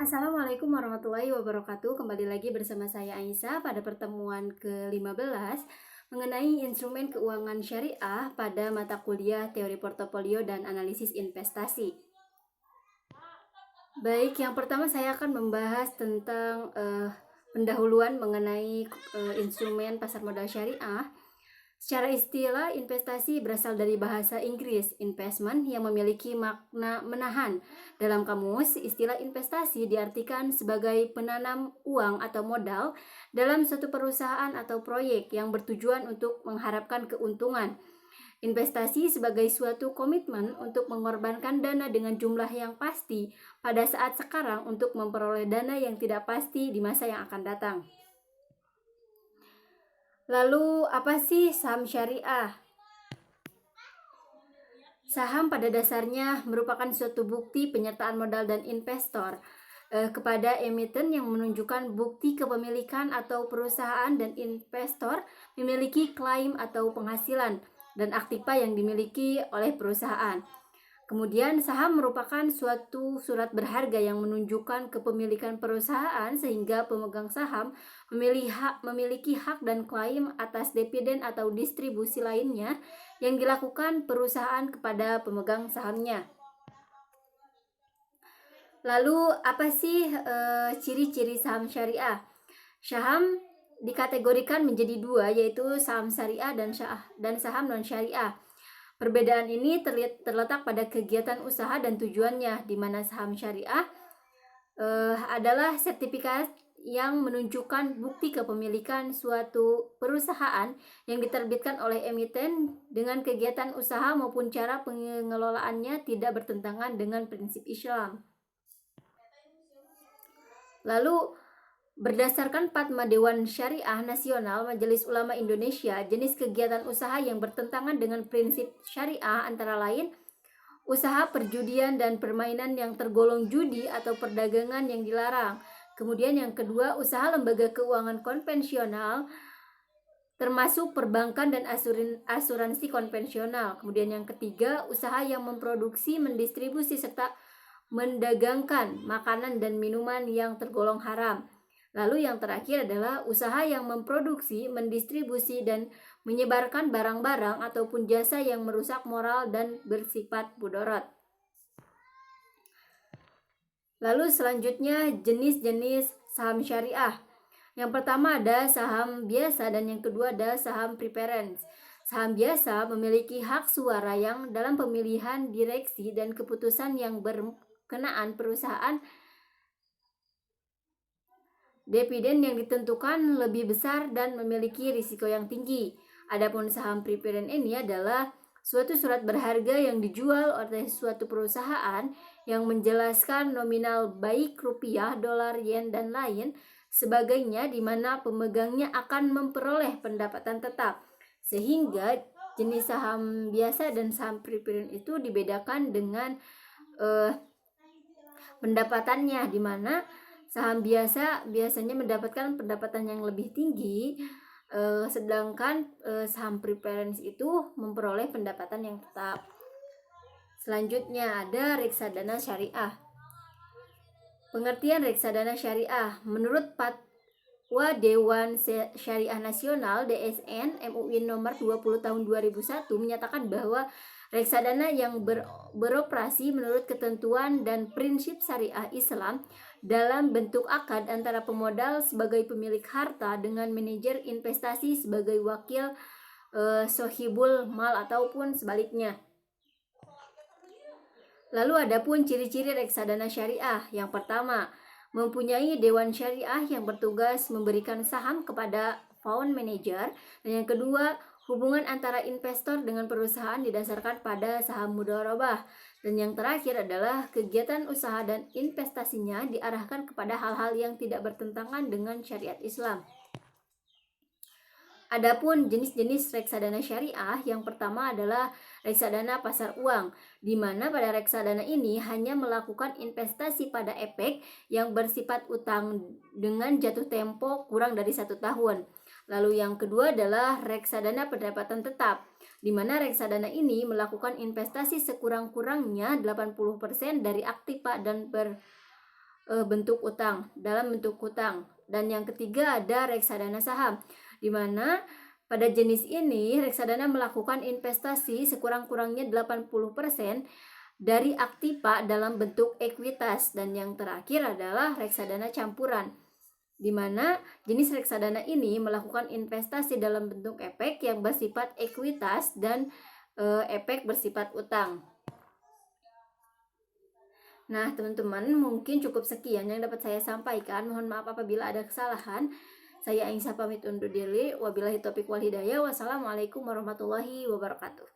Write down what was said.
Assalamualaikum warahmatullahi wabarakatuh. Kembali lagi bersama saya Aisyah pada pertemuan ke-15 mengenai instrumen keuangan syariah pada mata kuliah Teori Portofolio dan Analisis Investasi. Baik, yang pertama saya akan membahas tentang pendahuluan mengenai instrumen pasar modal syariah. Secara istilah, investasi berasal dari bahasa Inggris investment yang memiliki makna menahan. Dalam kamus, istilah investasi diartikan sebagai penanam uang atau modal dalam suatu perusahaan atau proyek yang bertujuan untuk mengharapkan keuntungan. Investasi sebagai suatu komitmen untuk mengorbankan dana dengan jumlah yang pasti pada saat sekarang untuk memperoleh dana yang tidak pasti di masa yang akan datang. Lalu, apa sih saham syariah? Saham pada dasarnya merupakan suatu bukti penyertaan modal dan investor kepada emiten yang menunjukkan bukti kepemilikan atau perusahaan, dan investor memiliki klaim atau penghasilan dan aktiva yang dimiliki oleh perusahaan. Kemudian saham merupakan suatu surat berharga yang menunjukkan kepemilikan perusahaan sehingga pemegang saham memiliki hak dan klaim atas dividen atau distribusi lainnya yang dilakukan perusahaan kepada pemegang sahamnya. Lalu apa sih ciri-ciri saham syariah? Saham dikategorikan menjadi dua, yaitu saham syariah dan saham non syariah. Perbedaan ini terletak pada kegiatan usaha dan tujuannya, di mana saham syariah adalah sertifikat yang menunjukkan bukti kepemilikan suatu perusahaan yang diterbitkan oleh emiten dengan kegiatan usaha maupun cara pengelolaannya tidak bertentangan dengan prinsip Islam. Lalu, berdasarkan Fatwa Dewan Syariah Nasional Majelis Ulama Indonesia, jenis kegiatan usaha yang bertentangan dengan prinsip syariah antara lain usaha perjudian dan permainan yang tergolong judi atau perdagangan yang dilarang. Kemudian yang kedua, usaha lembaga keuangan konvensional termasuk perbankan dan asuransi konvensional. Kemudian yang ketiga, usaha yang memproduksi, mendistribusi serta mendagangkan makanan dan minuman yang tergolong haram. Lalu yang terakhir adalah usaha yang memproduksi, mendistribusi, dan menyebarkan barang-barang ataupun jasa yang merusak moral dan bersifat mudorot. Lalu selanjutnya jenis-jenis saham syariah. Yang pertama ada saham biasa dan yang kedua ada saham preference. Saham biasa memiliki hak suara yang dalam pemilihan direksi dan keputusan yang berkenaan perusahaan. Dividen yang ditentukan lebih besar dan memiliki risiko yang tinggi. Adapun saham preference ini adalah suatu surat berharga yang dijual oleh suatu perusahaan yang menjelaskan nominal baik rupiah, dolar, yen, dan lain sebagainya, di mana pemegangnya akan memperoleh pendapatan tetap. Sehingga jenis saham biasa dan saham preference itu dibedakan dengan pendapatannya, di mana saham biasanya mendapatkan pendapatan yang lebih tinggi, sedangkan saham preference itu memperoleh pendapatan yang tetap. Selanjutnya ada reksadana syariah. Pengertian reksadana syariah menurut Fatwa Dewan Syariah Nasional DSN MUI nomor 20 tahun 2001 menyatakan bahwa reksadana yang beroperasi menurut ketentuan dan prinsip syariah Islam dalam bentuk akad antara pemodal sebagai pemilik harta dengan manajer investasi sebagai wakil sohibul mal ataupun sebaliknya. Lalu adapun ciri-ciri reksadana syariah. Yang pertama, mempunyai dewan syariah yang bertugas memberikan saham kepada fund manager, dan yang kedua, hubungan antara investor dengan perusahaan didasarkan pada saham mudharabah, dan yang terakhir adalah kegiatan usaha dan investasinya diarahkan kepada hal-hal yang tidak bertentangan dengan syariat Islam. Adapun jenis-jenis reksadana syariah, yang pertama adalah reksadana pasar uang, di mana pada reksadana ini hanya melakukan investasi pada efek yang bersifat utang dengan jatuh tempo kurang dari 1 tahun. Lalu yang kedua adalah reksadana pendapatan tetap, di mana reksadana ini melakukan investasi sekurang-kurangnya 80% dari aktiva dan bentuk utang, dalam bentuk hutang. Dan yang ketiga ada reksadana saham, di mana pada jenis ini reksadana melakukan investasi sekurang-kurangnya 80% dari aktiva dalam bentuk ekuitas. Dan yang terakhir adalah reksadana campuran, di mana jenis reksadana ini melakukan investasi dalam bentuk efek yang bersifat ekuitas dan efek bersifat utang. Nah, teman-teman, mungkin cukup sekian yang dapat saya sampaikan. Mohon maaf apabila ada kesalahan. Saya Aisyah pamit undur diri. Wabillahi taufiq wal hidayah. Wassalamualaikum warahmatullahi wabarakatuh.